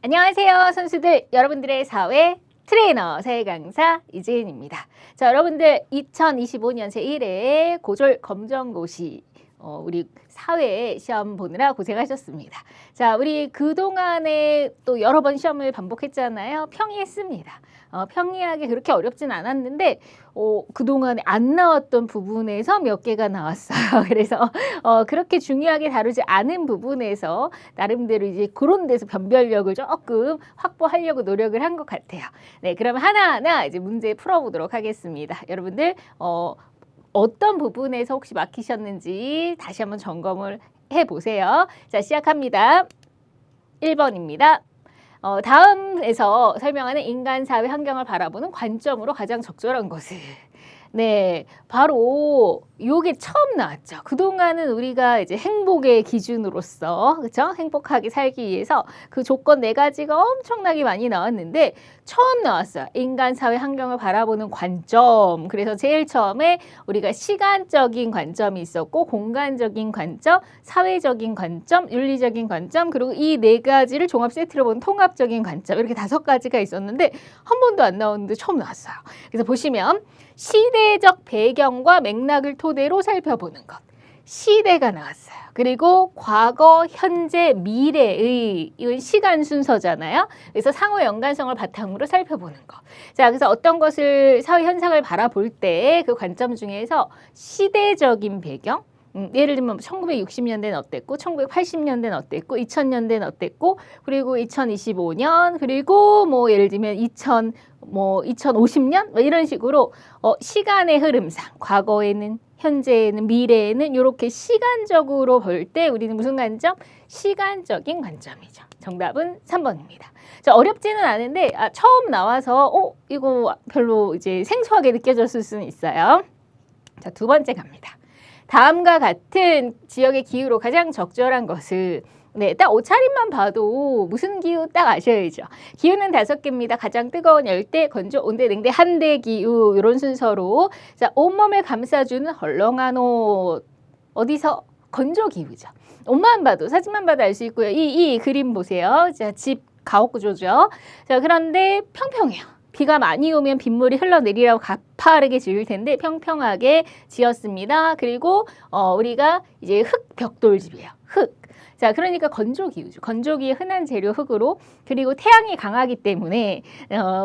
안녕하세요, 선수들. 여러분들의 사회 트레이너, 사회 강사 이재은입니다. 자, 여러분들 2025년 제1회 고졸 검정고시 우리 사회 시험 보느라 고생하셨습니다. 자, 우리 그동안에 또 여러 번 시험을 반복했잖아요. 평이했습니다. 평이하게 그렇게 어렵진 않았는데 그동안에 안 나왔던 부분에서 몇 개가 나왔어요. 그래서 그렇게 중요하게 다루지 않은 부분에서 나름대로 이제 그런 데서 변별력을 조금 확보하려고 노력을 한 것 같아요. 네, 그럼 하나하나 이제 문제 풀어보도록 하겠습니다. 여러분들 어떤 부분에서 혹시 막히셨는지 다시 한번 점검을 해보세요. 자, 시작합니다. 1번입니다. 다음에서 설명하는 인간 사회 환경을 바라보는 관점으로 가장 적절한 것은 네, 바로 요게 처음 나왔죠. 그동안은 우리가 이제 행복의 기준으로서, 그렇죠? 행복하게 살기 위해서 그 조건 4가지가 엄청나게 많이 나왔는데 처음 나왔어요. 인간 사회 환경을 바라보는 관점. 그래서 제일 처음에 우리가 시간적인 관점이 있었고 공간적인 관점, 사회적인 관점, 윤리적인 관점, 그리고 이 4가지를 종합 세트로 본 통합적인 관점. 이렇게 5가지가 있었는데 한 번도 안 나오는데 처음 나왔어요. 그래서 보시면 시대적 배경과 맥락을 토대로 살펴보는 것. 시대가 나왔어요. 그리고 과거, 현재, 미래의 이건 시간 순서잖아요. 그래서 상호 연관성을 바탕으로 살펴보는 것. 자, 그래서 어떤 것을 사회 현상을 바라볼 때 그 관점 중에서 시대적인 배경, 예를 들면 1960년대는 어땠고 1980년대는 어땠고 2000년대는 어땠고 그리고 2025년 그리고 뭐 예를 들면 2050년 뭐 이런 식으로 시간의 흐름상 과거에는 현재에는 미래에는 이렇게 시간적으로 볼 때 우리는 무슨 관점? 시간적인 관점이죠. 정답은 3번입니다. 자, 어렵지는 않은데 처음 나와서 이거 별로 이제 생소하게 느껴졌을 수는 있어요. 자, 2번째 갑니다. 다음과 같은 지역의 기후로 가장 적절한 것은 네, 딱 옷차림만 봐도 무슨 기후 딱 아셔야죠. 기후는 5개입니다. 가장 뜨거운 열대, 건조, 온대, 냉대, 한대 기후 이런 순서로 자, 온몸을 감싸주는 헐렁한 옷 어디서? 건조 기후죠. 옷만 봐도 사진만 봐도 알 수 있고요. 이 그림 보세요. 자, 집 가옥 구조죠. 자, 그런데 평평해요. 비가 많이 오면 빗물이 흘러내리라고 가파르게 지을 텐데 평평하게 지었습니다. 그리고 우리가 이제 흙 벽돌집이에요. 흙. 자, 그러니까 건조기후죠. 건조기의 흔한 재료 흙으로 그리고 태양이 강하기 때문에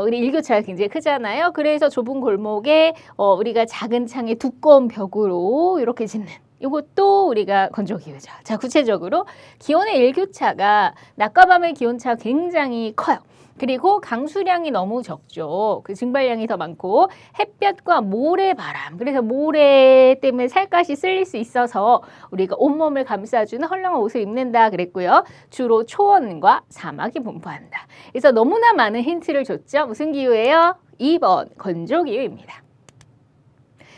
우리 일교차가 굉장히 크잖아요. 그래서 좁은 골목에 우리가 작은 창에 두꺼운 벽으로 이렇게 짓는 이것도 우리가 건조기후죠. 자, 구체적으로 기온의 일교차가 낮과 밤의 기온차가 굉장히 커요. 그리고 강수량이 너무 적죠. 그 증발량이 더 많고 햇볕과 모래바람. 그래서 모래 때문에 살갗이 쓸릴 수 있어서 우리가 온몸을 감싸주는 헐렁한 옷을 입는다 그랬고요. 주로 초원과 사막이 분포한다. 그래서 너무나 많은 힌트를 줬죠. 무슨 기후예요? 2번 건조기후입니다.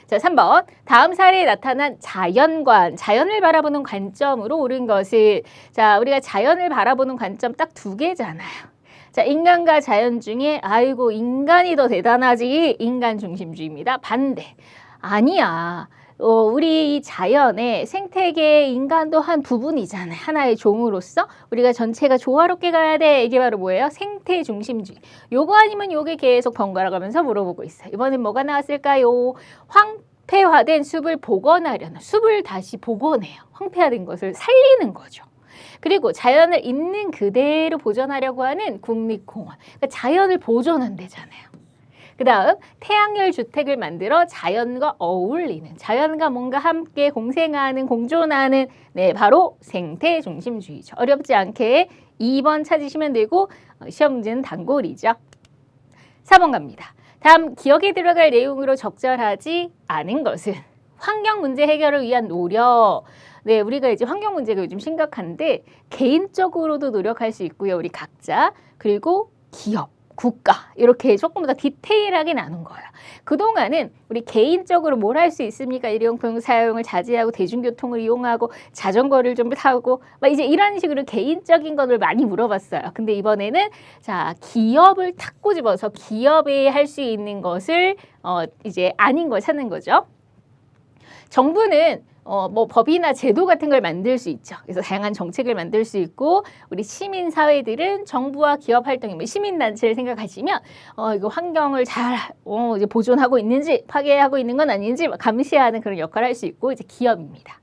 자, 3번. 다음 사례에 나타난 자연관, 자연을 바라보는 관점으로 옳은 것을 자, 우리가 자연을 바라보는 관점 딱 2개잖아요. 자, 인간과 자연 중에 아이고 인간이 더 대단하지 인간 중심주의입니다. 반대. 아니야. 우리 이 자연의 생태계의 인간도 한 부분이잖아요. 하나의 종으로서 우리가 전체가 조화롭게 가야 돼. 이게 바로 뭐예요? 생태 중심주의. 요거 아니면 요게 계속 번갈아 가면서 물어보고 있어요. 이번엔 뭐가 나왔을까요? 황폐화된 숲을 복원하려는 숲을 다시 복원해요. 황폐화된 것을 살리는 거죠. 그리고 자연을 있는 그대로 보존하려고 하는 국립공원. 그러니까 자연을 보존한대잖아요. 그 다음 태양열 주택을 만들어 자연과 어울리는 자연과 뭔가 함께 공생하는 공존하는 네, 바로 생태 중심주의죠. 어렵지 않게 2번 찾으시면 되고 시험 문제는 단골이죠. 4번 갑니다. 다음 기억에 들어갈 내용으로 적절하지 않은 것은 환경 문제 해결을 위한 노력. 네, 우리가 이제 환경 문제가 요즘 심각한데 개인적으로도 노력할 수 있고요. 우리 각자 그리고 기업, 국가 이렇게 조금 더 디테일하게 나눈 거예요. 그동안은 우리 개인적으로 뭘 할 수 있습니까? 일회용품 사용을 자제하고 대중교통을 이용하고 자전거를 좀 타고 막 이제 이런 식으로 개인적인 것을 많이 물어봤어요. 근데 이번에는 자, 기업을 탁 꼬집어서 기업에 할 수 있는 것을 이제 아닌 걸 찾는 거죠. 정부는 뭐 법이나 제도 같은 걸 만들 수 있죠. 그래서 다양한 정책을 만들 수 있고 우리 시민 사회들은 정부와 기업 활동이 뭐 시민단체를 생각하시면 이거 환경을 잘 이제 보존하고 있는지 파괴하고 있는 건 아닌지 감시하는 그런 역할을 할 수 있고 이제 기업입니다.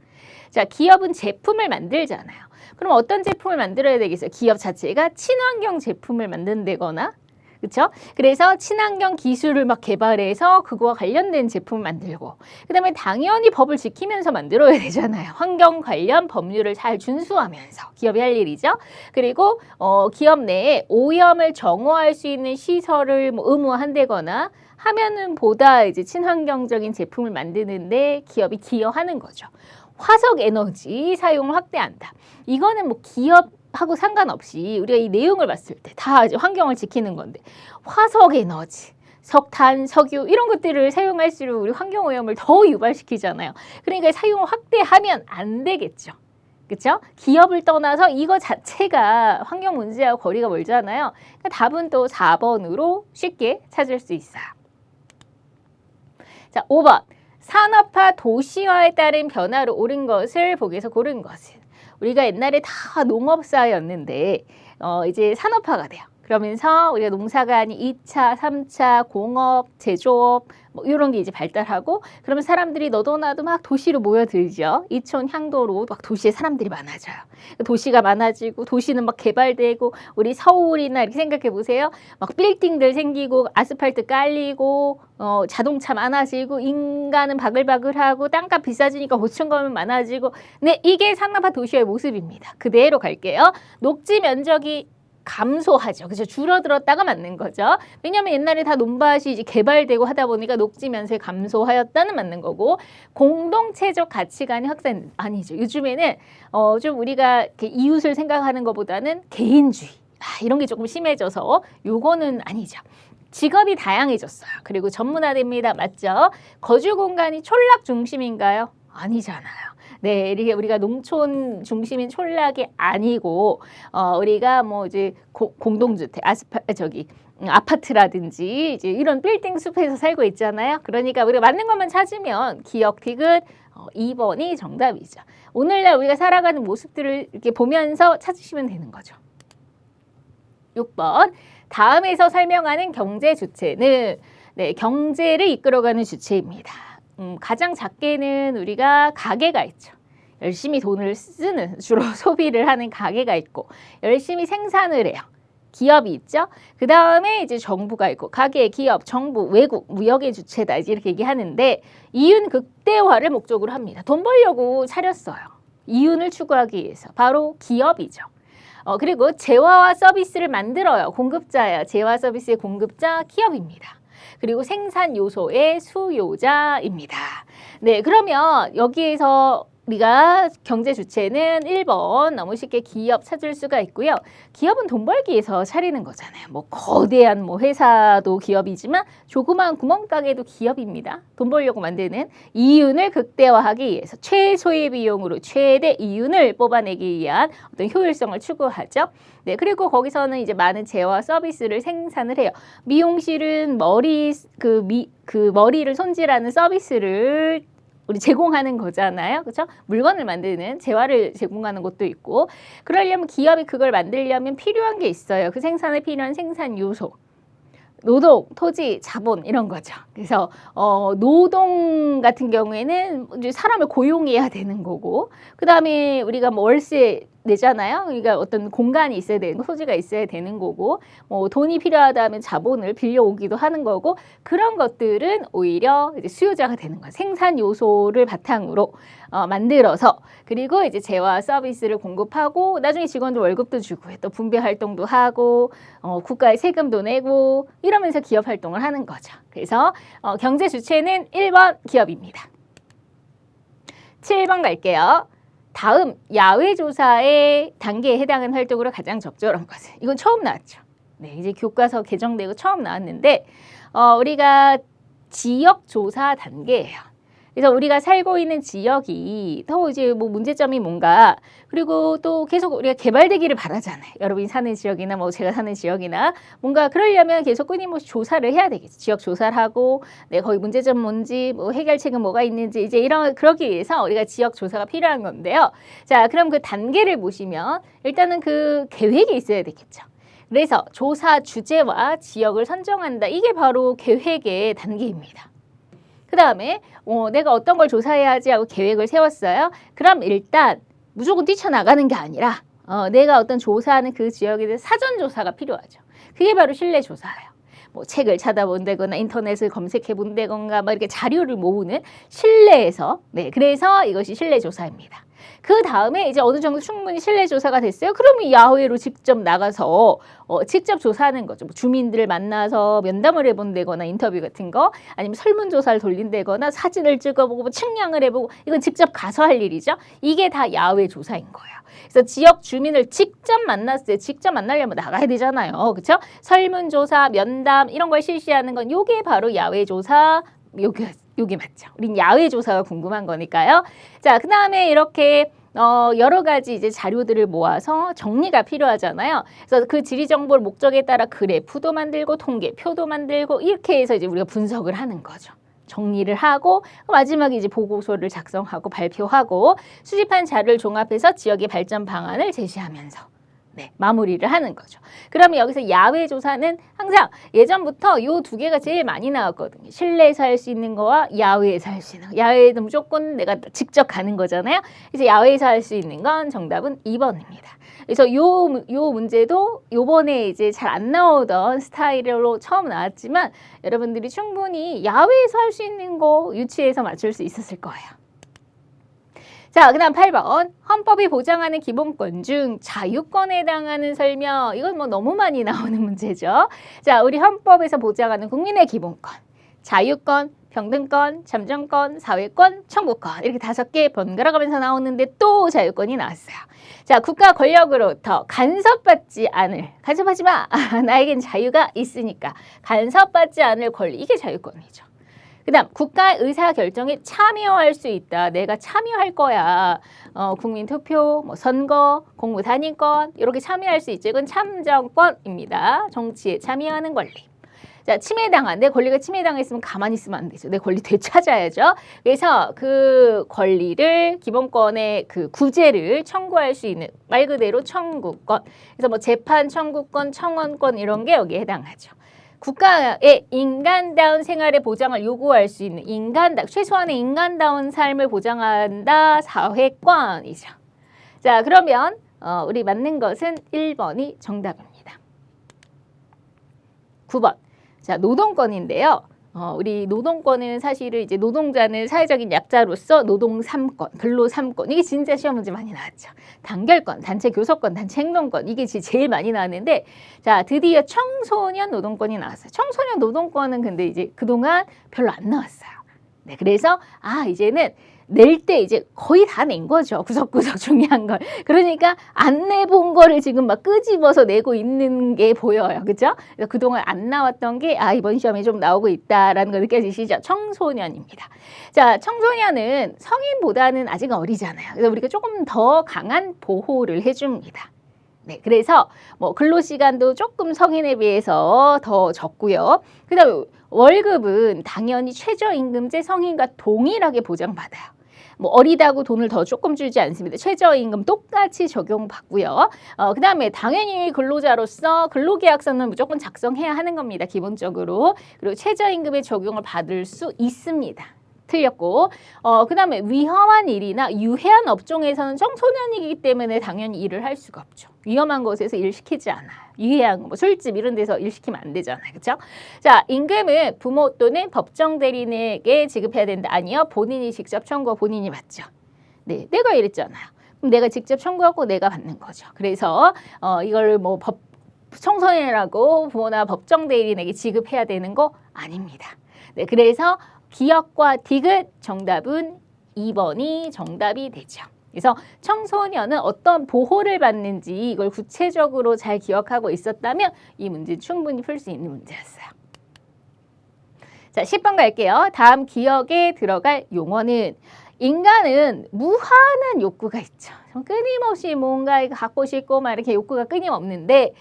자, 기업은 제품을 만들잖아요. 그럼 어떤 제품을 만들어야 되겠어요? 기업 자체가 친환경 제품을 만든다거나 그렇죠? 그래서 친환경 기술을 막 개발해서 그거와 관련된 제품을 만들고 그다음에 당연히 법을 지키면서 만들어야 되잖아요. 환경 관련 법률을 잘 준수하면서 기업이 할 일이죠. 그리고 기업 내에 오염을 정화할 수 있는 시설을 뭐 의무화한다거나 하면은 보다 이제 친환경적인 제품을 만드는데 기업이 기여하는 거죠. 화석 에너지 사용을 확대한다. 이거는 뭐 기업하고 상관없이 우리가 이 내용을 봤을 때 다 이제 환경을 지키는 건데 화석 에너지, 석탄, 석유 이런 것들을 사용할수록 우리 환경 오염을 더 유발시키잖아요. 그러니까 사용을 확대하면 안 되겠죠. 그렇죠? 기업을 떠나서 이거 자체가 환경 문제하고 거리가 멀잖아요. 그러니까 답은 또 4번으로 쉽게 찾을 수 있어요. 자, 5번. 산업화 도시화에 따른 변화로 옳은 것을 보기에서 고른 것은 우리가 옛날에 다 농업사였는데 이제 산업화가 돼요. 그러면서 우리가 농사가 아닌 2차, 3차, 공업, 제조업 뭐 이런 게 이제 발달하고 그러면 사람들이 너도 나도 막 도시로 모여들죠. 이촌 향도로 막 도시에 사람들이 많아져요. 도시가 많아지고 도시는 막 개발되고 우리 서울이나 이렇게 생각해 보세요. 막 빌딩들 생기고 아스팔트 깔리고 자동차 많아지고 인간은 바글바글하고 땅값 비싸지니까 고층건물 많아지고 네, 이게 산업화 도시의 모습입니다. 그대로 갈게요. 녹지 면적이 감소하죠. 그죠? 줄어들었다가 맞는 거죠. 왜냐하면 옛날에 다 논밭이 이제 개발되고 하다 보니까 녹지 면적이 감소하였다는 맞는 거고 공동체적 가치관이 확산 아니죠. 요즘에는 좀 우리가 이렇게 이웃을 생각하는 것보다는 개인주의 이런 게 조금 심해져서 요거는 아니죠. 직업이 다양해졌어요. 그리고 전문화됩니다. 맞죠? 거주 공간이 촌락 중심인가요? 아니잖아요. 네, 이렇게 우리가 농촌 중심인 촌락이 아니고 우리가 뭐 이제 공동주택, 아파트라든지 이제 이런 빌딩 숲에서 살고 있잖아요. 그러니까 우리가 맞는 것만 찾으면 기억 티귿 2번이 정답이죠. 오늘날 우리가 살아가는 모습들을 이렇게 보면서 찾으시면 되는 거죠. 6번. 다음에서 설명하는 경제 주체는 네, 경제를 이끌어가는 주체입니다. 가장 작게는 우리가 가게가 있죠. 열심히 돈을 쓰는 주로 소비를 하는 가게가 있고 열심히 생산을 해요. 기업이 있죠. 그 다음에 이제 정부가 있고 가게, 기업, 정부, 외국, 무역의 주체다 이제 이렇게 얘기하는데 이윤 극대화를 목적으로 합니다. 돈 벌려고 차렸어요. 이윤을 추구하기 위해서 바로 기업이죠. 그리고 재화와 서비스를 만들어요. 공급자예요. 재화 서비스의 공급자 기업입니다. 그리고 생산 요소의 수요자입니다. 네, 그러면 여기에서 우리가 경제 주체는 1번 너무 쉽게 기업 찾을 수가 있고요. 기업은 돈 벌기 위해서 차리는 거잖아요. 뭐 거대한 뭐 회사도 기업이지만 조그마한 구멍가게도 기업입니다. 돈 벌려고 만드는 이윤을 극대화하기 위해서 최소의 비용으로 최대 이윤을 뽑아내기 위한 어떤 효율성을 추구하죠. 네, 그리고 거기서는 이제 많은 재화 서비스를 생산을 해요. 미용실은 머리를 손질하는 서비스를 우리 제공하는 거잖아요. 그렇죠? 물건을 만드는 재화를 제공하는 것도 있고 그러려면 기업이 그걸 만들려면 필요한 게 있어요. 그 생산에 필요한 생산 요소. 노동, 토지, 자본 이런 거죠. 그래서 노동 같은 경우에는 이제 사람을 고용해야 되는 거고 그다음에 우리가 뭐 월세 내잖아요. 그러니까 어떤 공간이 있어야 되는 거, 소지가 있어야 되는 거고 뭐 돈이 필요하다면 자본을 빌려오기도 하는 거고 그런 것들은 오히려 이제 수요자가 되는 거예요. 생산 요소를 바탕으로 만들어서 그리고 이제 재화 서비스를 공급하고 나중에 직원들 월급도 주고 또 분배 활동도 하고 국가에 세금도 내고 이러면서 기업 활동을 하는 거죠. 그래서 경제 주체는 1번 기업입니다. 7번 갈게요. 다음 야외 조사의 단계에 해당하는 활동으로 가장 적절한 것은 이건 처음 나왔죠. 네, 이제 교과서 개정되고 처음 나왔는데 우리가 지역 조사 단계예요. 그래서 우리가 살고 있는 지역이 더 이제 뭐 문제점이 뭔가, 그리고 또 계속 우리가 개발되기를 바라잖아요. 여러분이 사는 지역이나 뭐 제가 사는 지역이나 뭔가 그러려면 계속 끊임없이 조사를 해야 되겠죠. 지역 조사를 하고, 네, 거기 문제점 뭔지, 뭐 해결책은 뭐가 있는지, 이제 그러기 위해서 우리가 지역 조사가 필요한 건데요. 자, 그럼 그 단계를 보시면 일단은 그 계획이 있어야 되겠죠. 그래서 조사 주제와 지역을 선정한다. 이게 바로 계획의 단계입니다. 그 다음에 내가 어떤 걸 조사해야 하지 하고 계획을 세웠어요. 그럼 일단 무조건 뛰쳐나가는 게 아니라 내가 어떤 조사하는 그 지역에 대해 사전 조사가 필요하죠. 그게 바로 실내 조사예요. 뭐 책을 찾아본다거나 인터넷을 검색해 본다거나 막 이렇게 자료를 모으는 실내에서, 네, 그래서 이것이 실내 조사입니다. 그 다음에 이제 어느 정도 충분히 실내 조사가 됐어요. 그러면 야외로 직접 나가서 직접 조사하는 거죠. 뭐 주민들을 만나서 면담을 해본다거나 인터뷰 같은 거, 아니면 설문조사를 돌린다거나 사진을 찍어보고 뭐 측량을 해보고, 이건 직접 가서 할 일이죠. 이게 다 야외 조사인 거예요. 그래서 지역 주민을 직접 만났어요. 직접 만나려면 나가야 되잖아요. 그렇죠? 설문조사, 면담 이런 걸 실시하는 건 요게 바로 야외 조사, 요게 맞죠. 우린 야외 조사가 궁금한 거니까요. 자, 그 다음에 이렇게 여러 가지 이제 자료들을 모아서 정리가 필요하잖아요. 그래서 그 지리 정보를 목적에 따라 그래프도 만들고 통계표도 만들고 이렇게 해서 이제 우리가 분석을 하는 거죠. 정리를 하고 마지막에 이제 보고서를 작성하고 발표하고 수집한 자료를 종합해서 지역의 발전 방안을 제시하면서, 네, 마무리를 하는 거죠. 그러면 여기서 야외 조사는 항상 예전부터 요 두 개가 제일 많이 나왔거든요. 실내에서 할 수 있는 거와 야외에서 할 수 있는 거. 야외에는 무조건 내가 직접 가는 거잖아요. 그래서 야외에서 할 수 있는 건 정답은 2번입니다. 그래서 요 문제도 요번에 이제 잘 안 나오던 스타일로 처음 나왔지만 여러분들이 충분히 야외에서 할 수 있는 거 유치해서 맞출 수 있었을 거예요. 자, 그 다음 8번. 헌법이 보장하는 기본권 중 자유권에 해당하는 설명. 이건 뭐 너무 많이 나오는 문제죠. 자, 우리 헌법에서 보장하는 국민의 기본권. 자유권, 평등권, 참정권, 사회권, 청구권. 이렇게 5개 번갈아 가면서 나오는데 또 자유권이 나왔어요. 자, 국가 권력으로부터 간섭받지 간섭하지 마. 나에겐 자유가 있으니까. 간섭받지 않을 권리. 이게 자유권이죠. 그 다음 국가 의사결정에 참여할 수 있다. 내가 참여할 거야. 국민투표, 뭐 선거, 공무단위권 이렇게 참여할 수 있죠. 이건 참정권입니다. 정치에 참여하는 권리. 자, 침해당한, 내 권리가 침해당했으면 가만히 있으면 안 되죠. 내 권리 되찾아야죠. 그래서 그 권리를, 기본권의 그 구제를 청구할 수 있는, 말 그대로 청구권. 그래서 뭐 재판 청구권, 청원권 이런 게 여기에 해당하죠. 국가의 인간다운 생활의 보장을 요구할 수 있는 최소한의 인간다운 삶을 보장한다. 사회권이죠. 자, 그러면 우리 맞는 것은 1번이 정답입니다. 9번. 자, 노동권인데요. 우리 노동권은 사실은 이제 노동자는 사회적인 약자로서 노동 3권, 근로 3권. 이게 진짜 시험 문제 많이 나왔죠. 단결권, 단체 교섭권, 단체 행동권. 이게 제일 많이 나왔는데, 자, 드디어 청소년 노동권이 나왔어요. 청소년 노동권은 근데 이제 그동안 별로 안 나왔어요. 네, 그래서 이제는 낼 때 이제 거의 다 낸 거죠. 구석구석 중요한 걸. 그러니까 안 내본 거를 지금 막 끄집어서 내고 있는 게 보여요. 그죠? 그래서 그동안 안 나왔던 게 이번 시험에 좀 나오고 있다라는 거 느껴지시죠? 청소년입니다. 자, 청소년은 성인보다는 아직 어리잖아요. 그래서 우리가 조금 더 강한 보호를 해줍니다. 네, 그래서 뭐 근로시간도 조금 성인에 비해서 더 적고요. 그다음에 월급은 당연히 최저임금제 성인과 동일하게 보장받아요. 뭐 어리다고 돈을 더 조금 주지 않습니다. 최저임금 똑같이 적용받고요. 그다음에 당연히 근로자로서 근로계약서는 무조건 작성해야 하는 겁니다. 기본적으로. 그리고 최저임금의 적용을 받을 수 있습니다. 틀렸고, 그다음에 위험한 일이나 유해한 업종에서는 청소년이기 때문에 당연히 일을 할 수가 없죠. 위험한 곳에서 일 시키지 않아요. 유해한 뭐 술집 이런 데서 일 시키면 안 되잖아요. 그렇죠? 자, 임금은 부모 또는 법정 대리인에게 지급해야 된다. 아니요. 본인이 직접 청구하고 본인이 받죠. 네, 내가 이랬잖아요. 그럼 내가 직접 청구하고 내가 받는 거죠. 그래서 이걸 뭐 청소년이라고 부모나 법정 대리인에게 지급해야 되는 거 아닙니다. 네, 그래서 기역과 디귿 정답은 2번이 정답이 되죠. 그래서 청소년은 어떤 보호를 받는지 이걸 구체적으로 잘 기억하고 있었다면 이 문제 충분히 풀 수 있는 문제였어요. 자, 10번 갈게요. 다음 기억에 들어갈 용어는 인간은 무한한 욕구가 있죠. 끊임없이 뭔가 이거 갖고 싶고 막 이렇게 욕구가 끊임없는데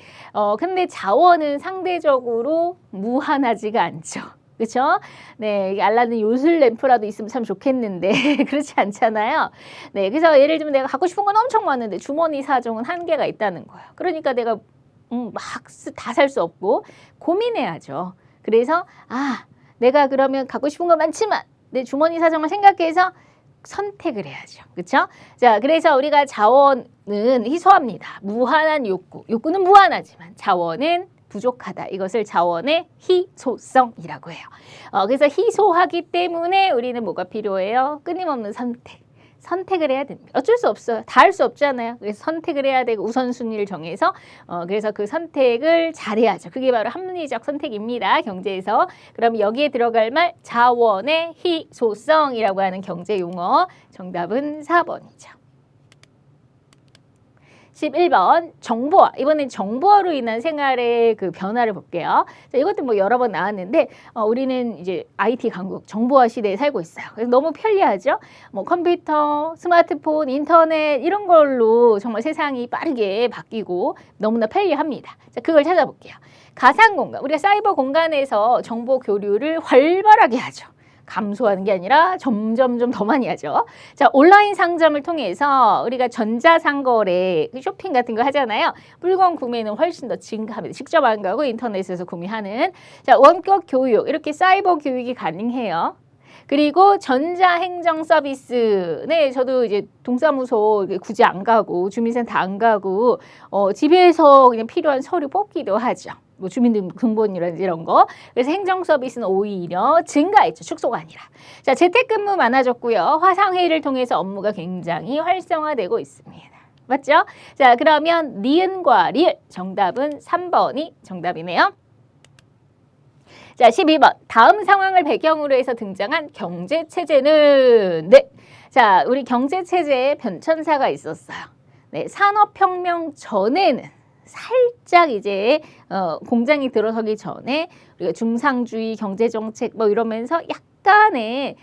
근데 자원은 상대적으로 무한하지가 않죠. 그렇죠? 네, 알라딘 요술 램프라도 있으면 참 좋겠는데 그렇지 않잖아요. 네, 그래서 예를 들면 내가 갖고 싶은 건 엄청 많은데 주머니 사정은 한계가 있다는 거예요. 그러니까 내가 막 다 살 수 없고 고민해야죠. 그래서 내가 그러면 갖고 싶은 건 많지만 내 주머니 사정을 생각해서 선택을 해야죠. 그렇죠? 자, 그래서 우리가 자원은 희소합니다. 무한한 욕구는 무한하지만 자원은 부족하다. 이것을 자원의 희소성이라고 해요. 그래서 희소하기 때문에 우리는 뭐가 필요해요? 끊임없는 선택을 해야 됩니다. 어쩔 수 없어요. 다 할 수 없잖아요. 그래서 선택을 해야 되고 우선순위를 정해서 그래서 그 선택을 잘해야죠. 그게 바로 합리적 선택입니다. 경제에서. 그럼 여기에 들어갈 말 자원의 희소성이라고 하는 경제 용어. 정답은 4번이죠. 11번 정보화. 이번엔 정보화로 인한 생활의 그 변화를 볼게요. 자, 이것도 뭐 여러 번 나왔는데 우리는 이제 IT 강국 정보화 시대에 살고 있어요. 그래서 너무 편리하죠. 뭐 컴퓨터, 스마트폰, 인터넷 이런 걸로 정말 세상이 빠르게 바뀌고 너무나 편리합니다. 자, 그걸 찾아볼게요. 가상 공간. 우리가 사이버 공간에서 정보 교류를 활발하게 하죠. 감소하는 게 아니라 점점 더 많이 하죠. 자, 온라인 상점을 통해서 우리가 전자상거래, 쇼핑 같은 거 하잖아요. 물건 구매는 훨씬 더 증가합니다. 직접 안 가고 인터넷에서 구매하는. 자, 원격 교육, 이렇게 사이버 교육이 가능해요. 그리고 전자행정 서비스. 네, 저도 이제 동사무소 굳이 안 가고 주민센터 안 가고 집에서 그냥 필요한 서류 뽑기도 하죠. 뭐 주민등록번호라든지 이런 거. 그래서 행정 서비스는 오히려 증가했죠. 축소가 아니라. 자, 재택근무 많아졌고요. 화상회의를 통해서 업무가 굉장히 활성화되고 있습니다. 맞죠? 자, 그러면 니은과 리을 정답은 3번이 정답이네요. 자, 12번. 다음 상황을 배경으로 해서 등장한 경제체제는 네. 자, 우리 경제체제에 변천사가 있었어요. 네, 산업혁명 전에는 살짝 이제 공장이 들어서기 전에 우리가 중상주의 경제정책 뭐 이러면서 약간의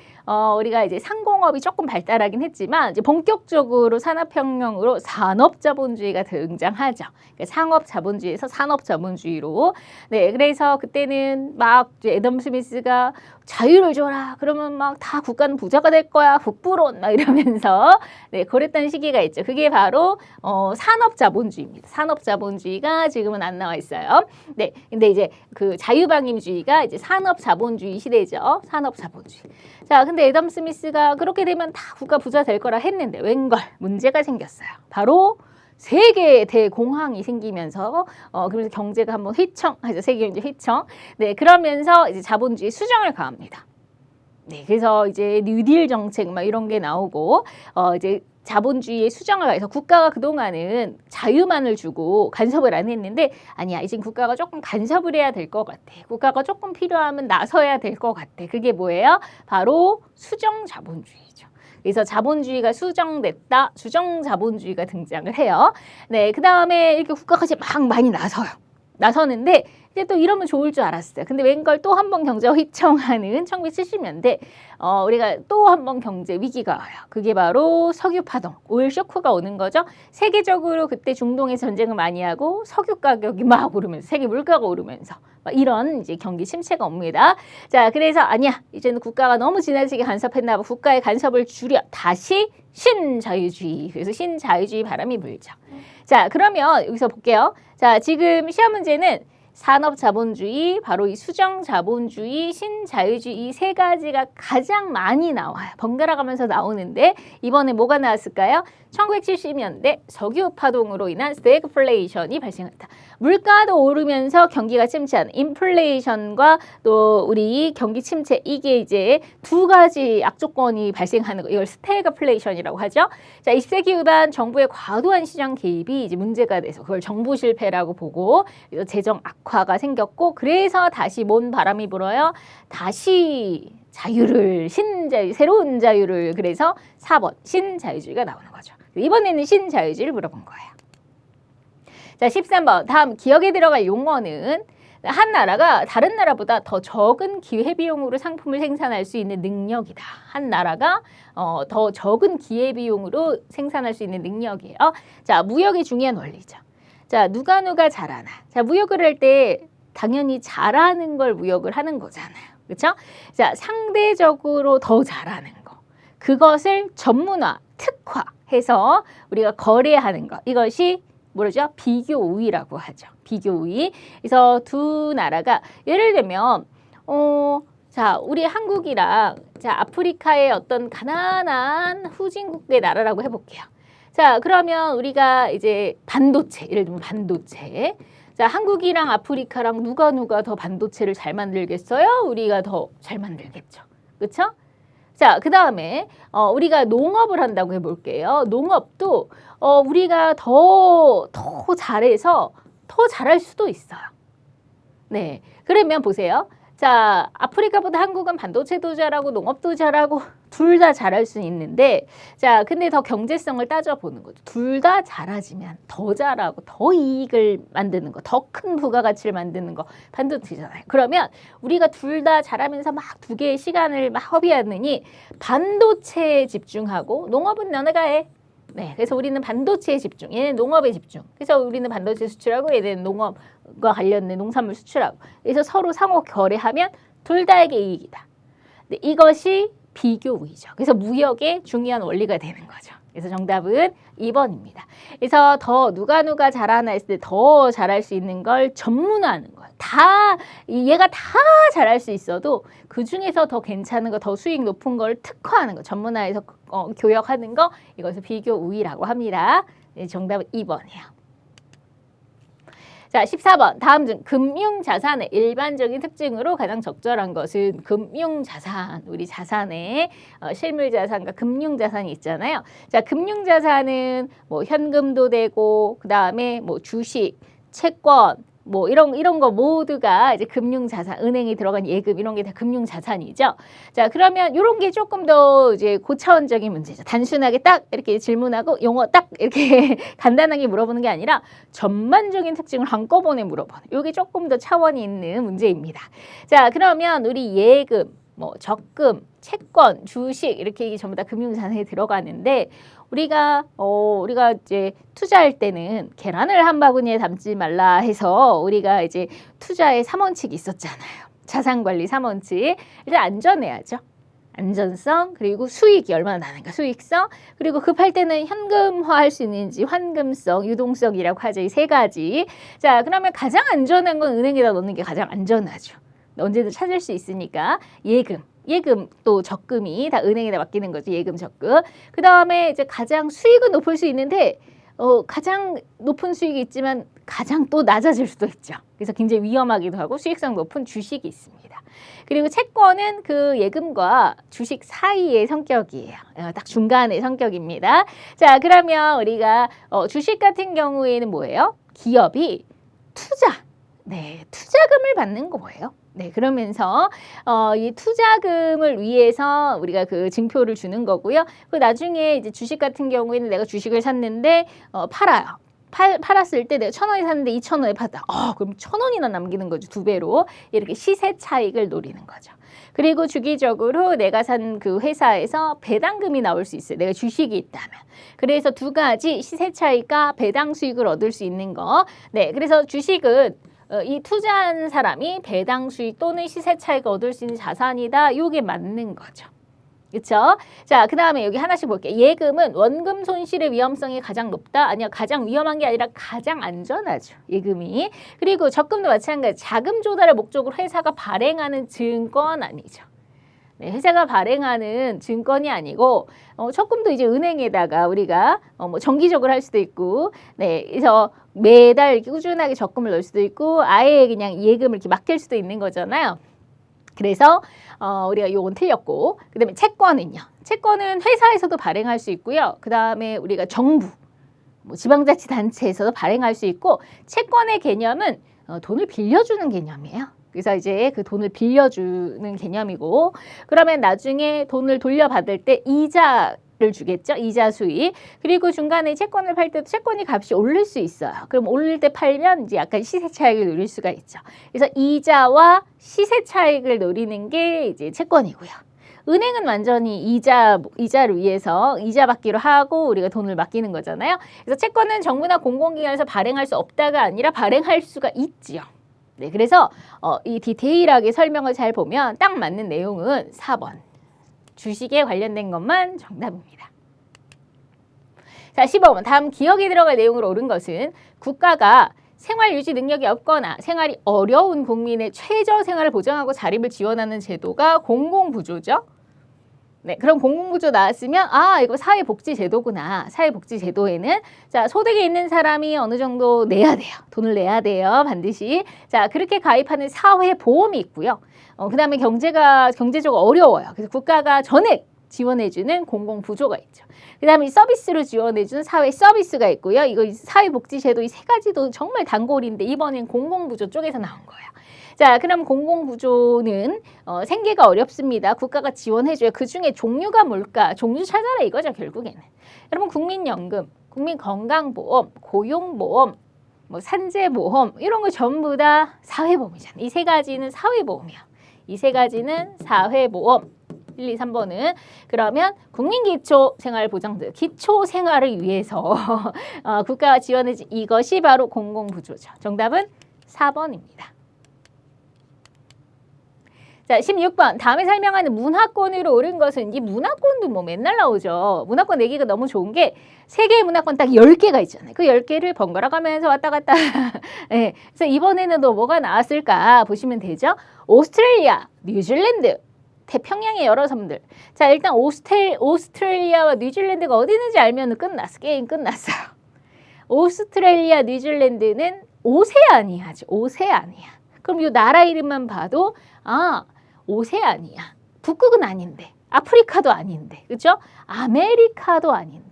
우리가 이제 상공업이 조금 발달하긴 했지만 이제 본격적으로 산업혁명으로 산업자본주의가 등장하죠. 그러니까 상업자본주의에서 산업자본주의로. 네, 그래서 그때는 막 애덤 스미스가 자유를 줘라. 그러면 막 다 국가는 부자가 될 거야. 북부론 막 이러면서 네, 그랬던 시기가 있죠. 그게 바로 산업자본주의입니다. 산업자본주의가 지금은 안 나와 있어요. 네, 근데 이제 그 자유방임주의가 이제 산업자본주의 시대죠. 산업자본주의. 자, 근데 애덤 스미스가 그렇게 되면 다 국가 부자 될 거라 했는데 웬걸 문제가 생겼어요. 바로 세계 대공황이 생기면서 그래서 경제가 한번 휘청하죠. 세계 경제 휘청. 네, 그러면서 이제 자본주의 수정을 가합니다. 네, 그래서 이제 뉴딜 정책 막 이런 게 나오고 이제 자본주의의 수정을 가해서 국가가 그동안은 자유만을 주고 간섭을 안 했는데 아니야, 이제 국가가 조금 간섭을 해야 될 것 같아. 국가가 조금 필요하면 나서야 될 것 같아. 그게 뭐예요? 바로 수정 자본주의죠. 그래서 자본주의가 수정됐다. 수정 자본주의가 등장을 해요. 네, 그 다음에 이렇게 국가가 이제 막 많이 나서는데 이제 또 이러면 좋을 줄 알았어요. 근데 웬걸 또 한 번 경제가 휘청하는 1970년대 우리가 또 한 번 경제 위기가 와요. 그게 바로 석유 파동, 오일 쇼크가 오는 거죠. 세계적으로 그때 중동에서 전쟁을 많이 하고 석유 가격이 막 오르면서 세계 물가가 오르면서 막 이런 이제 경기 침체가 옵니다. 자, 그래서 아니야, 이제는 국가가 너무 지나치게 간섭했나 봐. 국가의 간섭을 줄여 다시 신자유주의. 그래서 신자유주의 바람이 불죠. 자, 그러면 여기서 볼게요. 자, 지금 시험 문제는 산업자본주의, 바로 이 수정자본주의, 신자유주의 이 세 가지가 가장 많이 나와요. 번갈아 가면서 나오는데 이번에 뭐가 나왔을까요? 1970년대 석유 파동으로 인한 스태그플레이션이 발생했다. 물가도 오르면서 경기가 침체하는 인플레이션과 또 우리 경기 침체, 이게 이제 두 가지 악조건이 발생하는 거, 이걸 스태그플레이션이라고 하죠. 자, 20세기 후반 정부의 과도한 시장 개입이 이제 문제가 돼서 그걸 정부 실패라고 보고 재정 악화가 생겼고, 그래서 다시 뭔 바람이 불어요? 다시 자유를, 새로운 자유를, 그래서 4번 신자유주의가 나오는 거죠. 이번에는 신자유주의를 물어본 거예요. 자, 13번. 다음 기억에 들어갈 용어는 한 나라가 다른 나라보다 더 적은 기회비용으로 상품을 생산할 수 있는 능력이다. 한 나라가 더 적은 기회비용으로 생산할 수 있는 능력이에요. 자, 무역의 중요한 원리죠. 자, 누가 잘하나. 자, 무역을 할 때 당연히 잘하는 걸 무역을 하는 거잖아요. 그렇죠? 자, 상대적으로 더 잘하는 거. 그것을 전문화, 특화해서 우리가 거래하는 것. 이것이 뭐죠? 비교 우위라고 하죠. 비교 우위. 그래서 두 나라가 예를 들면 자, 우리 한국이랑 자, 아프리카의 어떤 가난한 후진국의 나라라고 해볼게요. 자, 그러면 우리가 이제 반도체, 예를 들면 반도체. 자, 한국이랑 아프리카랑 누가 더 반도체를 잘 만들겠어요? 우리가 더 잘 만들겠죠. 그렇죠? 자, 그 다음에 우리가 농업을 한다고 해볼게요. 농업도 우리가 더 잘해서 더 잘할 수도 있어요. 네, 그러면 보세요. 자, 아프리카보다 한국은 반도체도 잘하고 농업도 잘하고 둘 다 잘할 수 있는데, 자, 근데 더 경제성을 따져보는 거죠. 둘 다 잘하지만 더 잘하고 더 이익을 만드는 거, 더 큰 부가가치를 만드는 거 반도체잖아요. 그러면 우리가 둘 다 잘하면서 막 두 개의 시간을 막 허비하느니 반도체에 집중하고 농업은 너네가 해. 네, 그래서 우리는 반도체에 집중, 얘는 농업에 집중. 그래서 우리는 반도체 수출하고 얘는 농업과 관련된 농산물 수출하고. 그래서 서로 상호 거래하면 둘 다에게 이익이다. 네, 이것이 비교 우위죠. 그래서 무역의 중요한 원리가 되는 거죠. 그래서 정답은 2번입니다. 그래서 더 누가 잘하나 했을 때 더 잘할 수 있는 걸 전문화하는 거예요. 얘가 다 잘할 수 있어도 그 중에서 더 괜찮은 거, 더 수익 높은 걸 특화하는 거, 전문화해서 교역하는 거, 이것을 비교 우위라고 합니다. 네, 정답은 2번이에요. 자, 14번. 다음 중 금융자산의 일반적인 특징으로 가장 적절한 것은 금융자산. 우리 자산에 실물자산과 금융자산이 있잖아요. 자, 금융자산은 뭐 현금도 되고 그다음에 뭐 주식, 채권, 뭐 이런 거 모두가 이제 금융자산, 은행에 들어간 예금 이런 게 다 금융자산이죠. 자, 그러면 이런 게 조금 더 이제 고차원적인 문제죠. 단순하게 딱 이렇게 질문하고 용어 딱 이렇게 간단하게 물어보는 게 아니라 전반적인 특징을 한꺼번에 물어보는. 이게 조금 더 차원이 있는 문제입니다. 자, 그러면 우리 예금, 뭐 적금, 채권, 주식 이렇게 전부 다 금융자산에 들어가는데 우리가 이제 투자할 때는 계란을 한 바구니에 담지 말라 해서 우리가 이제 투자의 3원칙이 있었잖아요. 자산관리 3원칙. 일단 안전해야죠. 안전성, 그리고 수익이 얼마나 나는가, 수익성, 그리고 급할 때는 현금화할 수 있는지 환금성, 유동성이라고 하죠. 이 세 가지. 자, 그러면 가장 안전한 건 은행에다 넣는 게 가장 안전하죠. 언제든 찾을 수 있으니까 예금 또 적금이 다 은행에다 맡기는 거죠. 예금, 적금. 그 다음에 이제 가장 수익은 높을 수 있는데 가장 높은 수익이 있지만 가장 또 낮아질 수도 있죠. 그래서 굉장히 위험하기도 하고 수익성 높은 주식이 있습니다. 그리고 채권은 그 예금과 주식 사이의 성격이에요. 딱 중간의 성격입니다. 자, 그러면 우리가 주식 같은 경우에는 뭐예요? 기업이 투자금을 받는 거예요. 네, 그러면서 이 투자금을 위해서 우리가 그 증표를 주는 거고요. 그 나중에 이제 주식 같은 경우에는 내가 주식을 샀는데 팔아요. 팔았을 때 내가 1,000원에 샀는데 2,000원에 팔았다. 그럼 1,000원이나 남기는 거죠. 2배로. 이렇게 시세 차익을 노리는 거죠. 그리고 주기적으로 내가 산 그 회사에서 배당금이 나올 수 있어요. 내가 주식이 있다면. 그래서 두 가지 시세 차익과 배당 수익을 얻을 수 있는 거. 네, 그래서 주식은 이 투자한 사람이 배당 수익 또는 시세 차익을 얻을 수 있는 자산이다. 이게 맞는 거죠. 그렇죠? 자, 그 다음에 여기 하나씩 볼게요. 예금은 원금 손실의 위험성이 가장 높다. 아니요, 가장 위험한 게 아니라 가장 안전하죠. 예금이. 그리고 적금도 마찬가지. 자금 조달을 목적으로 회사가 발행하는 증권 아니죠. 네, 회사가 발행하는 증권이 아니고 적금도 이제 은행에다가 우리가 뭐 정기적으로 할 수도 있고, 네, 그래서 매달 이렇게 꾸준하게 적금을 넣을 수도 있고, 아예 그냥 예금을 이렇게 맡길 수도 있는 거잖아요. 그래서 우리가 요건 틀렸고, 그다음에 채권은요. 채권은 회사에서도 발행할 수 있고요. 그다음에 우리가 정부, 뭐 지방자치단체에서도 발행할 수 있고, 채권의 개념은 돈을 빌려주는 개념이에요. 그래서 이제 그 돈을 빌려주는 개념이고, 그러면 나중에 돈을 돌려받을 때 이자를 수익을 주겠죠. 이자 수익. 그리고 중간에 채권을 팔 때도 채권이 값이 오를 수 있어요. 그럼 오를 때 팔면 이제 약간 시세 차익을 누릴 수가 있죠. 그래서 이자와 시세 차익을 노리는 게 이제 채권이고요. 은행은 완전히 이자를 위해서 이자 받기로 하고 우리가 돈을 맡기는 거잖아요. 그래서 채권은 정부나 공공기관에서 발행할 수 없다가 아니라 발행할 수가 있지요. 네, 그래서 이 디테일하게 설명을 잘 보면 딱 맞는 내용은 4번. 주식에 관련된 것만 정답입니다. 자, 15번. 다음 기억에 들어갈 내용으로 옳은 것은 국가가 생활 유지 능력이 없거나 생활이 어려운 국민의 최저 생활을 보장하고 자립을 지원하는 제도가 공공부조죠. 네, 그럼 공공부조 나왔으면 이거 사회복지제도구나. 사회복지제도에는 자, 소득이 있는 사람이 어느 정도 내야 돼요. 돈을 내야 돼요. 반드시. 자, 그렇게 가입하는 사회보험이 있고요. 그다음에 경제적으로 어려워요. 그래서 국가가 전액 지원해주는 공공부조가 있죠. 그다음에 서비스로 지원해주는 사회 서비스가 있고요. 이거 사회복지제도 이 세 가지도 정말 단골인데 이번엔 공공부조 쪽에서 나온 거예요. 자, 그럼 공공부조는 생계가 어렵습니다. 국가가 지원해줘요. 그 중에 종류가 뭘까? 종류 찾아라 이거죠, 결국에는. 여러분 국민연금, 국민건강보험, 고용보험, 뭐 산재보험 이런 거 전부 다 사회보험이잖아요. 이 세 가지는 사회보험이야. 이 세 가지는 사회보험. 1, 2, 3번은 그러면 국민기초생활보장제, 기초생활을 위해서 국가가 지원해준 이것이 바로 공공부조죠. 정답은 4번입니다. 자, 16번. 다음에 설명하는 문화권으로 옳은 것은 이 문화권도 뭐 맨날 나오죠. 문화권 내기가 너무 좋은 게 세 개의 문화권 딱 10개가 있잖아요. 그 10개를 번갈아 가면서 왔다 갔다. 네, 그래서 이번에는 또 뭐가 나왔을까 보시면 되죠. 오스트레일리아, 뉴질랜드, 태평양의 여러 섬들. 자, 일단 오스트레일리아와 뉴질랜드가 어디 있는지 알면 끝났어. 게임 끝났어요. 오스트레일리아, 뉴질랜드는 오세아니아죠. 오세아니아. 그럼 이 나라 이름만 봐도 오세아니아. 북극은 아닌데, 아프리카도 아닌데, 그렇죠? 아메리카도 아닌데.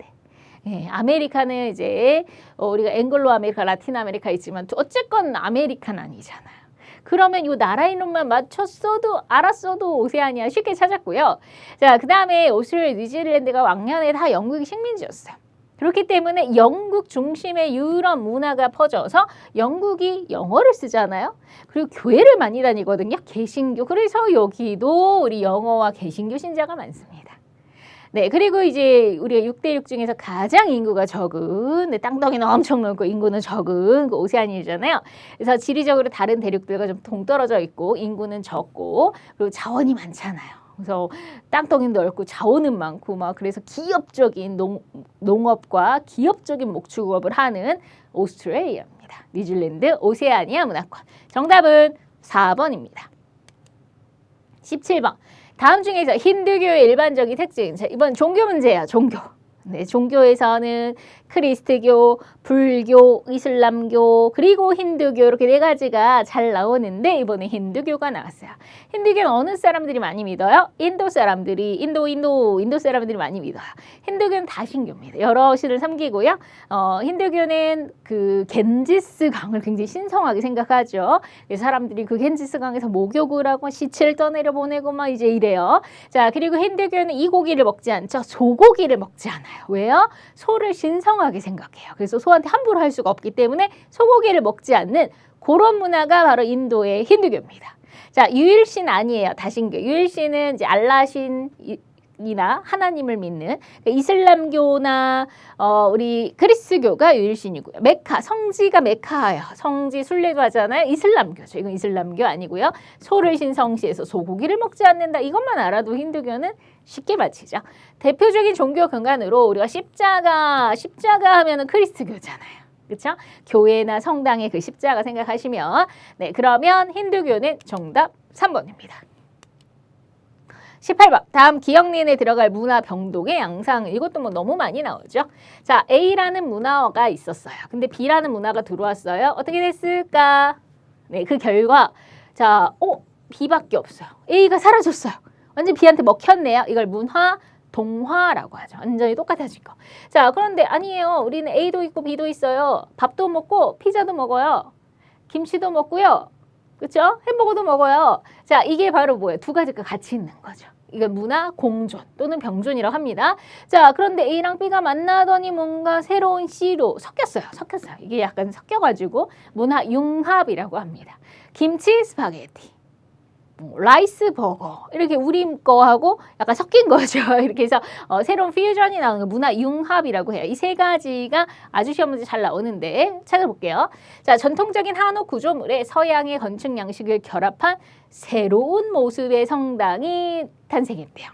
예, 아메리카는 이제 우리가 앵글로 아메리카, 라틴 아메리카 있지만 어쨌건 아메리카는 아니잖아요. 그러면 이 나라 이름만 맞췄어도 알았어도 오세아니아 쉽게 찾았고요. 자, 그 다음에 오스트레일리아, 뉴질랜드가 왕년에 다 영국이 식민지였어요. 그렇기 때문에 영국 중심의 유럽 문화가 퍼져서 영국이 영어를 쓰잖아요. 그리고 교회를 많이 다니거든요. 개신교. 그래서 여기도 우리 영어와 개신교 신자가 많습니다. 네, 그리고 이제 우리가 6대6 중에서 가장 인구가 적은, 땅덩이는 엄청 넓고 인구는 적은 그 오세아니아잖아요. 그래서 지리적으로 다른 대륙들과 좀 동떨어져 있고 인구는 적고 그리고 자원이 많잖아요. 그래서 땅덩이는 넓고 자원은 많고 막 그래서 기업적인 농업과 기업적인 목축업을 하는 오스트레일리아입니다. 뉴질랜드, 오세아니아 문화권. 정답은 4번입니다. 17번. 다음 중에서 힌두교의 일반적인 특징. 자, 이번 종교 문제야, 종교. 네, 종교에서는 크리스트교, 불교, 이슬람교, 그리고 힌두교 이렇게 네 가지가 잘 나오는데 이번에 힌두교가 나왔어요. 힌두교는 어느 사람들이 많이 믿어요? 인도 사람들이, 인도 사람들이 많이 믿어요. 힌두교는 다신교입니다. 여러 신을 섬기고요. 힌두교는 그 겐지스 강을 굉장히 신성하게 생각하죠. 그래서 사람들이 그 겐지스 강에서 목욕을 하고 시체를 떠내려 보내고 막 이제 이래요. 자, 그리고 힌두교는 이 고기를 먹지 않죠. 소고기를 먹지 않아요. 왜요? 소를 신성하게 생각해요. 그래서 소한테 함부로 할 수가 없기 때문에 소고기를 먹지 않는 그런 문화가 바로 인도의 힌두교입니다. 자, 유일신 아니에요. 다신교. 유일신은 이제 알라신이나 하나님을 믿는 이슬람교나 우리 그리스교가 유일신이고요. 메카, 성지가 메카예요. 성지 순례도 하잖아요. 이슬람교죠. 이건 이슬람교 아니고요. 소를 신성시해서 소고기를 먹지 않는다. 이것만 알아도 힌두교는 쉽게 맞히죠. 대표적인 종교 근간으로 우리가 십자가 하면은 그리스교잖아요. 그렇죠? 교회나 성당의 그 십자가 생각하시면 네, 그러면 힌두교는 정답 3번입니다. 18번. 다음 기억린에 들어갈 문화 병동의 양상. 이것도 뭐 너무 많이 나오죠. 자, A라는 문화가 있었어요. 근데 B라는 문화가 들어왔어요. 어떻게 됐을까? 네, 그 결과 자, B밖에 없어요. A가 사라졌어요. 완전 B한테 먹혔네요. 이걸 문화 동화라고 하죠. 완전히 똑같아진 거. 자, 그런데 아니에요. 우리는 A도 있고 B도 있어요. 밥도 먹고 피자도 먹어요. 김치도 먹고요. 그렇죠? 햄버거도 먹어요. 자, 이게 바로 뭐예요? 두 가지가 같이 있는 거죠. 이거 문화 공존 또는 병존이라고 합니다. 자, 그런데 A랑 B가 만나더니 뭔가 새로운 C로 섞였어요. 이게 약간 섞여가지고 문화 융합이라고 합니다. 김치 스파게티, 라이스 버거 이렇게 우리 거하고 약간 섞인 거죠. 이렇게 해서 새로운 퓨전이 나오는 거 문화 융합이라고 해요. 이 세 가지가 아주 시험 문제 잘 나오는데 찾아볼게요. 자, 전통적인 한옥 구조물에 서양의 건축 양식을 결합한 새로운 모습의 성당이 탄생했대요.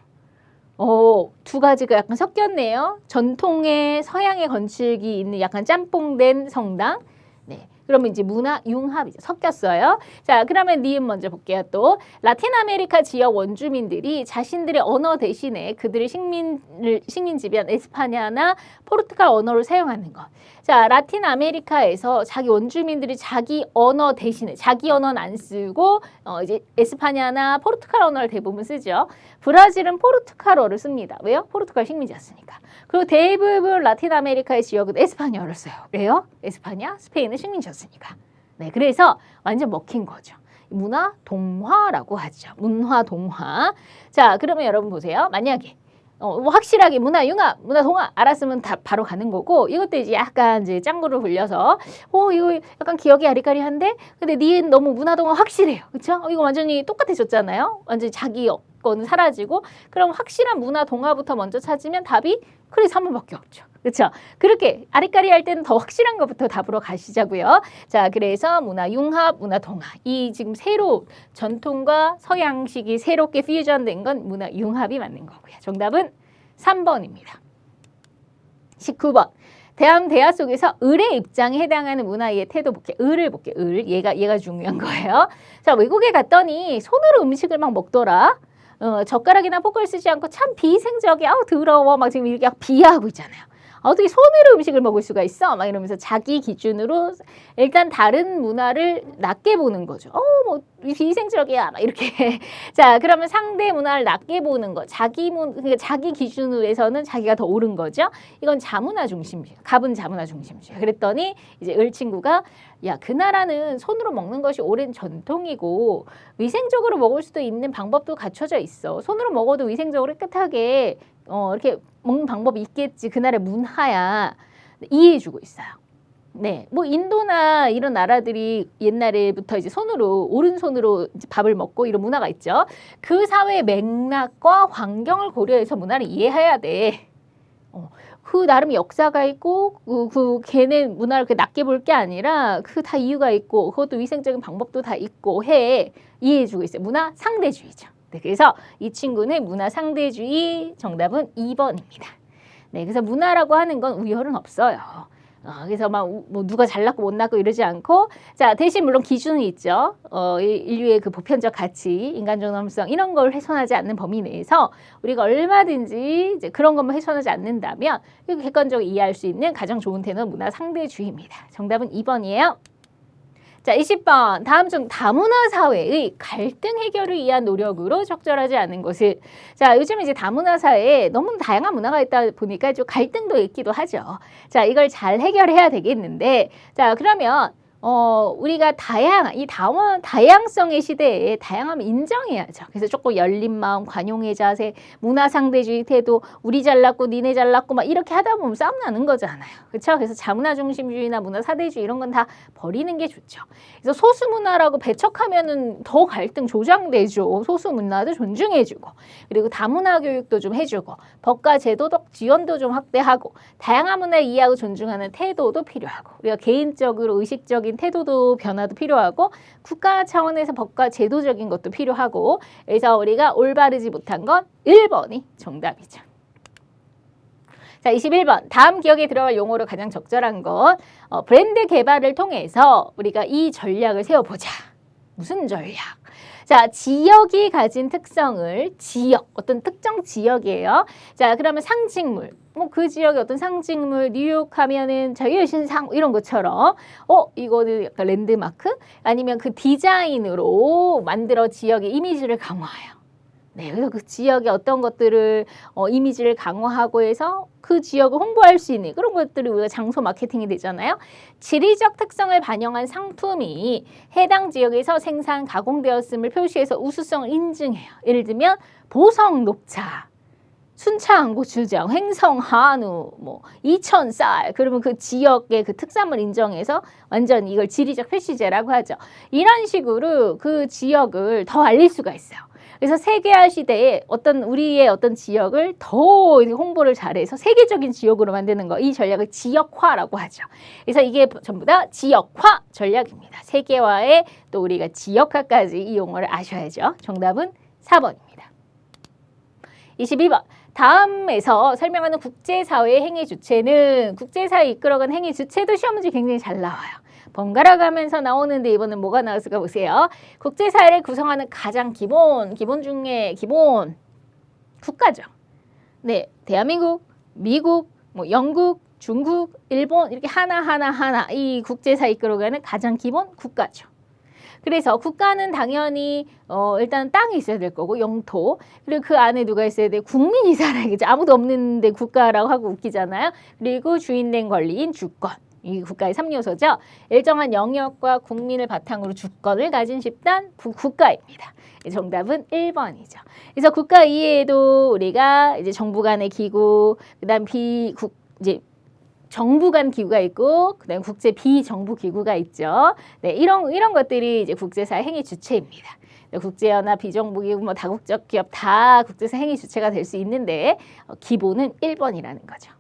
두 가지가 약간 섞였네요. 전통의 서양의 건축이 있는 약간 짬뽕된 성당. 네. 그러면 이제 문화 융합이죠. 섞였어요. 자, 그러면 니은 먼저 볼게요. 또 라틴 아메리카 지역 원주민들이 자신들의 언어 대신에 그들의 식민지변 에스파냐나 포르투갈 언어를 사용하는 것. 자, 라틴 아메리카에서 자기 원주민들이 자기 언어 대신에 자기 언어는 안 쓰고 이제 에스파냐나 포르투갈 언어를 대부분 쓰죠. 브라질은 포르투갈어를 씁니다. 왜요? 포르투갈 식민지였으니까. 그리고 대부분 라틴 아메리카의 지역은 에스파냐어를 써요. 왜요? 에스파냐, 스페인은 식민지였으니까. 네, 그래서 완전 먹힌 거죠. 문화 동화라고 하죠. 문화 동화. 자, 그러면 여러분 보세요. 만약에 확실하게 문화 융합, 문화 동화 알았으면 다 바로 가는 거고, 이것도 이제 약간 이제 짱구를 굴려서 이거 약간 기억이 아리까리한데 근데 니은 너무 문화 동화 확실해요. 그렇죠? 이거 완전히 똑같아졌잖아요. 완전히 자기 거는 사라지고, 그럼 확실한 문화 동화부터 먼저 찾으면 답이 그래서 3번밖에 없죠. 그렇죠? 그렇게 아리까리 할 때는 더 확실한 것부터 답으로 가시자고요. 자, 그래서 문화 융합, 문화 동화. 이 지금 새로 전통과 서양식이 새롭게 퓨전된 건 문화 융합이 맞는 거고요. 정답은 3번입니다. 19번. 대화 속에서 을의 입장에 해당하는 문화의 태도 볼게요. 을을 볼게요. 을. 얘가 중요한 거예요. 자, 외국에 갔더니 손으로 음식을 막 먹더라. 젓가락이나 포크를 쓰지 않고 참 비위생적이야. 더러워. 막 지금 이렇게 비하하고 있잖아요. 어떻게 손으로 음식을 먹을 수가 있어? 막 이러면서 자기 기준으로 일단 다른 문화를 낮게 보는 거죠. 뭐 비위생적이야. 막 이렇게. 자, 그러면 상대 문화를 낮게 보는 거. 그러니까 자기 기준으로에서는 자기가 더 옳은 거죠. 이건 자문화 중심주의. 갑은 자문화 중심주의. 그랬더니 이제 을 친구가 야, 그 나라는 손으로 먹는 것이 오랜 전통이고 위생적으로 먹을 수도 있는 방법도 갖춰져 있어. 손으로 먹어도 위생적으로 깨끗하게 이렇게 먹는 방법이 있겠지. 그 나라의 문화야. 이해해주고 있어요. 네, 뭐 인도나 이런 나라들이 옛날에부터 이제 오른손으로 이제 밥을 먹고 이런 문화가 있죠. 그 사회의 맥락과 환경을 고려해서 문화를 이해해야 돼. 그 나름 역사가 있고 그 걔네 문화를 낮게 볼 게 아니라 그 다 이유가 있고 그것도 위생적인 방법도 다 있고 이해해주고 있어요. 문화 상대주의죠. 네, 그래서 이 친구는 문화 상대주의. 정답은 2번입니다. 네, 그래서 문화라고 하는 건 우열은 없어요. 그래서 막 뭐 누가 잘났고 못났고 이러지 않고, 자, 대신 물론 기준이 있죠. 인류의 그 보편적 가치, 인간적 norm성 이런 걸 훼손하지 않는 범위 내에서 우리가 얼마든지 이제 그런 것만 훼손하지 않는다면 객관적으로 이해할 수 있는 가장 좋은 태도는 문화 상대주의입니다. 정답은 2번이에요. 자, 20번. 다음 중 다문화 사회의 갈등 해결을 위한 노력으로 적절하지 않은 것을. 자, 요즘 이제 다문화 사회에 너무 다양한 문화가 있다 보니까 좀 갈등도 있기도 하죠. 자, 이걸 잘 해결해야 되겠는데, 자, 그러면 우리가 다양성의 시대에 다양함을 인정해야죠. 그래서 조금 열린 마음, 관용의 자세, 문화 상대주의 태도, 우리 잘났고 니네 잘났고 막 이렇게 하다 보면 싸움 나는 거잖아요. 그렇죠? 그래서 자문화 중심주의나 문화 사대주의 이런 건 다 버리는 게 좋죠. 그래서 소수 문화라고 배척하면은 더 갈등 조장되죠. 소수 문화도 존중해주고, 그리고 다문화 교육도 좀 해주고, 법과 제도적 지원도 좀 확대하고, 다양한 문화를 이해하고 존중하는 태도도 필요하고, 우리가 개인적으로 의식적인 태도도 변화도 필요하고, 국가 차원에서 법과 제도적인 것도 필요하고, 그래서 우리가 올바르지 못한 건 1번이 정답이죠. 자, 21번. 다음 기억에 들어갈 용어로 가장 적절한 것. 브랜드 개발을 통해서 우리가 이 전략을 세워보자. 무슨 전략? 자, 지역이 가진 특성을 어떤 특정 지역이에요. 자, 그러면 상징물. 뭐 그 지역의 어떤 상징물, 뉴욕 하면은 자유신상 이런 것처럼 이거는 약간 랜드마크? 아니면 그 디자인으로 만들어 지역의 이미지를 강화해요. 네, 그래서 그 지역의 어떤 것들을 이미지를 강화하고 해서 그 지역을 홍보할 수 있는 그런 것들이 우리가 장소 마케팅이 되잖아요. 지리적 특성을 반영한 상품이 해당 지역에서 생산, 가공되었음을 표시해서 우수성을 인증해요. 예를 들면 보성 녹차, 순창 고추장, 횡성 한우, 뭐 이천 쌀, 그러면 그 지역의 그 특산물 인정해서 완전 이걸 지리적 표시제라고 하죠. 이런 식으로 그 지역을 더 알릴 수가 있어요. 그래서 세계화 시대에 우리의 어떤 지역을 더 홍보를 잘해서 세계적인 지역으로 만드는 거, 이 전략을 지역화라고 하죠. 그래서 이게 전부 다 지역화 전략입니다. 세계화에 또 우리가 지역화까지 이 용어를 아셔야죠. 정답은 4번입니다. 22번. 다음에서 설명하는 국제사회의 행위 주체는 국제사회 이끌어간 행위 주체도 시험 문제 굉장히 잘 나와요. 번갈아 가면서 나오는데 이번엔 뭐가 나왔을까 보세요. 국제사회를 구성하는 가장 기본 중에 기본 국가죠. 네, 대한민국, 미국, 뭐 영국, 중국, 일본 이렇게 하나 이 국제사회 이끌어가는 가장 기본 국가죠. 그래서 국가는 당연히 일단 땅이 있어야 될 거고 영토, 그리고 그 안에 누가 있어야 돼? 국민이 살아야겠죠. 아무도 없는데 국가라고 하고 웃기잖아요. 그리고 주인된 권리인 주권, 이 국가의 3요소죠. 일정한 영역과 국민을 바탕으로 주권을 가진 집단 국가입니다. 정답은 1번이죠. 그래서 국가 이외에도 우리가 이제 정부 간의 기구, 그다음 이제 정부 간 기구가 있고 그다음 국제 비정부 기구가 있죠. 네, 이런 것들이 이제 국제사회 행위 주체입니다. 국제연합, 비정부 기구, 뭐 다국적 기업 다 국제사회 행위 주체가 될 수 있는데 기본은 1번이라는 거죠.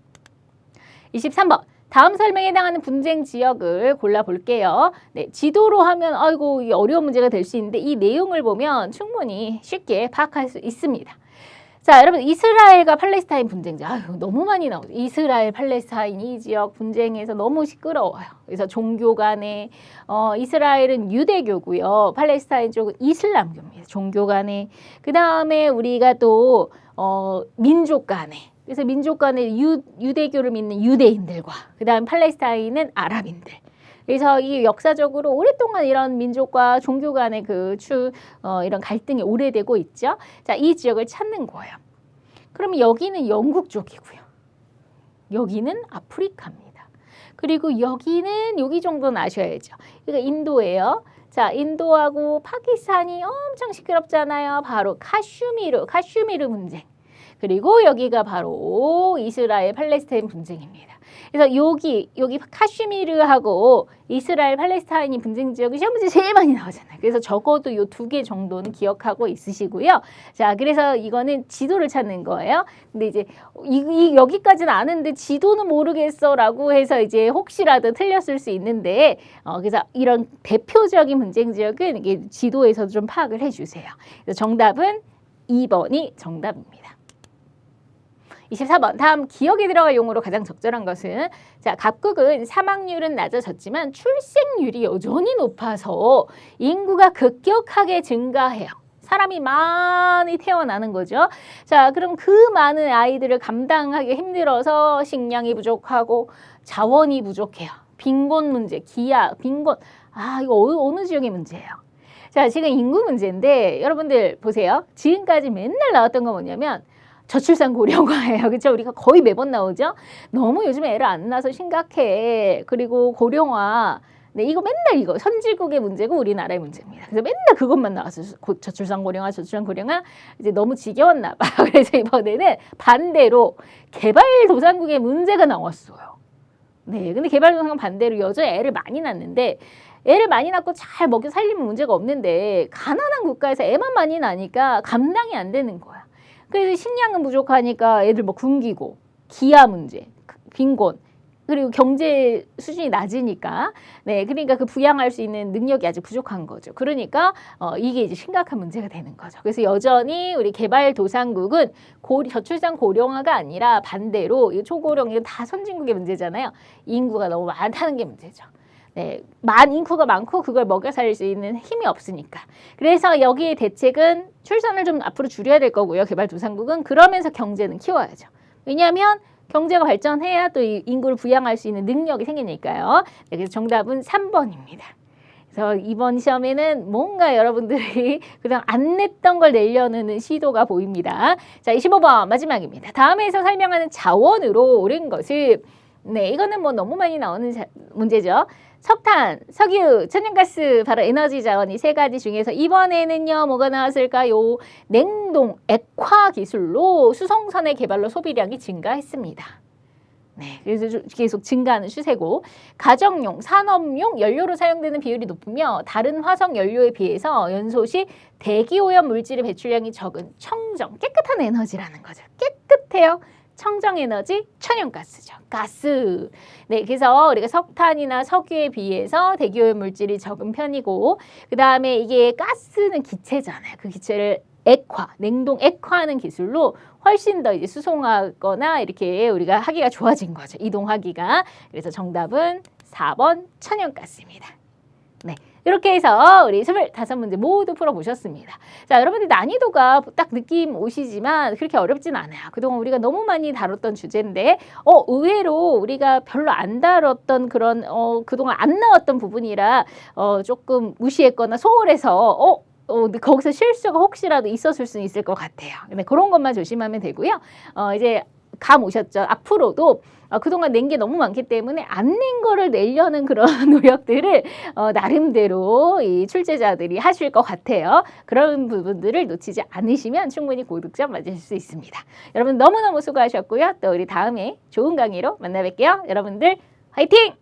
23번. 다음 설명에 해당하는 분쟁 지역을 골라볼게요. 네, 지도로 하면 아이고 이게 어려운 문제가 될 수 있는데 이 내용을 보면 충분히 쉽게 파악할 수 있습니다. 자, 여러분 이스라엘과 팔레스타인 분쟁, 너무 많이 나오죠. 이스라엘, 팔레스타인 이 지역 분쟁에서 너무 시끄러워요. 그래서 종교 간에 이스라엘은 유대교고요. 팔레스타인 쪽은 이슬람교입니다. 종교 간에. 그 다음에 우리가 또 민족 간에. 그래서 민족 간에 유대교를 믿는 유대인들과 그 다음 팔레스타인은 아랍인들. 그래서 이 역사적으로 오랫동안 이런 민족과 종교 간의 이런 갈등이 오래되고 있죠. 자, 이 지역을 찾는 거예요. 그러면 여기는 영국 쪽이고요. 여기는 아프리카입니다. 그리고 여기는 여기 정도는 아셔야죠. 이거 인도예요. 자, 인도하고 파키스탄이 엄청 시끄럽잖아요. 바로 카슈미르 분쟁. 그리고 여기가 바로 이스라엘 팔레스타인 분쟁입니다. 그래서 여기 카슈미르하고 이스라엘 팔레스타인이 분쟁 지역이 시험 문제 제일 많이 나오잖아요. 그래서 적어도 이 2개 정도는 기억하고 있으시고요. 자, 그래서 이거는 지도를 찾는 거예요. 근데 이제 여기까지는 아는데 지도는 모르겠어라고 해서 이제 혹시라도 틀렸을 수 있는데 그래서 이런 대표적인 분쟁 지역은 이게 지도에서 좀 파악을 해주세요. 그래서 정답은 2번이 정답입니다. 24번. 다음 기억에 들어갈 용어로 가장 적절한 것은 자, 각국은 사망률은 낮아졌지만 출생률이 여전히 높아서 인구가 급격하게 증가해요. 사람이 많이 태어나는 거죠. 자, 그럼 그 많은 아이들을 감당하기 힘들어서 식량이 부족하고 자원이 부족해요. 빈곤 문제, 기아, 빈곤. 이거 어느 지역의 문제예요? 자, 지금 인구 문제인데 여러분들 보세요. 지금까지 맨날 나왔던 거 뭐냐면 저출산 고령화예요. 그렇죠? 우리가 거의 매번 나오죠. 너무 요즘에 애를 안 낳아서 심각해. 그리고 고령화. 네, 이거 맨날 이거 선진국의 문제고 우리나라의 문제입니다. 그래서 맨날 그것만 나와서 저출산 고령화 이제 너무 지겨웠나 봐. 그래서 이번에는 반대로 개발도상국의 문제가 나왔어요. 네, 근데 개발도상국은 반대로 여전히 애를 많이 낳는데 애를 많이 낳고 잘 먹여 살리면 문제가 없는데 가난한 국가에서 애만 많이 낳으니까 감당이 안 되는 거야. 그래서 식량은 부족하니까 애들 뭐 굶기고 기아 문제, 빈곤, 그리고 경제 수준이 낮으니까 그러니까 그 부양할 수 있는 능력이 아직 부족한 거죠. 그러니까 이게 이제 심각한 문제가 되는 거죠. 그래서 여전히 우리 개발도상국은 저출산 고령화가 아니라 반대로 이 초고령 이거 다 선진국의 문제잖아요. 인구가 너무 많다는 게 문제죠. 네, 인구가 많고 그걸 먹여 살릴 수 있는 힘이 없으니까. 그래서 여기의 대책은 출산을 좀 앞으로 줄여야 될 거고요. 개발도상국은 그러면서 경제는 키워야죠. 왜냐하면 경제가 발전해야 또 인구를 부양할 수 있는 능력이 생기니까요. 네, 그래서 정답은 3번입니다. 그래서 이번 시험에는 뭔가 여러분들이 그냥 안 냈던 걸 내려는 시도가 보입니다. 자, 25번 마지막입니다. 다음에서 설명하는 자원으로 옳은 것을 네, 이거는 뭐 너무 많이 나오는 문제죠. 석탄, 석유, 천연가스, 바로 에너지 자원 이 세 가지 중에서 이번에는요 뭐가 나왔을까요? 냉동, 액화 기술로 수송선의 개발로 소비량이 증가했습니다. 네, 그래서 계속 증가하는 추세고 가정용, 산업용 연료로 사용되는 비율이 높으며 다른 화석 연료에 비해서 연소 시 대기오염 물질의 배출량이 적은 청정, 깨끗한 에너지라는 거죠. 깨끗해요. 청정에너지, 천연가스죠. 가스. 네, 그래서 우리가 석탄이나 석유에 비해서 대기오염 물질이 적은 편이고 그 다음에 이게 가스는 기체잖아요. 그 기체를 액화, 냉동 액화하는 기술로 훨씬 더 이제 수송하거나 이렇게 우리가 하기가 좋아진 거죠. 이동하기가. 그래서 정답은 4번 천연가스입니다. 네. 이렇게 해서 우리 25문제 모두 풀어보셨습니다. 자, 여러분들 난이도가 딱 느낌 오시지만 그렇게 어렵진 않아요. 그동안 우리가 너무 많이 다뤘던 주제인데 의외로 우리가 별로 안 다뤘던 그런 그동안 안 나왔던 부분이라 조금 무시했거나 소홀해서 거기서 실수가 혹시라도 있었을 수 있을 것 같아요. 근데 그런 것만 조심하면 되고요. 이제 감 오셨죠? 앞으로도 그동안 낸 게 너무 많기 때문에 안 낸 거를 내려는 그런 노력들을 나름대로 이 출제자들이 하실 것 같아요. 그런 부분들을 놓치지 않으시면 충분히 고득점 맞으실 수 있습니다. 여러분 너무너무 수고하셨고요. 또 우리 다음에 좋은 강의로 만나 뵐게요. 여러분들 화이팅!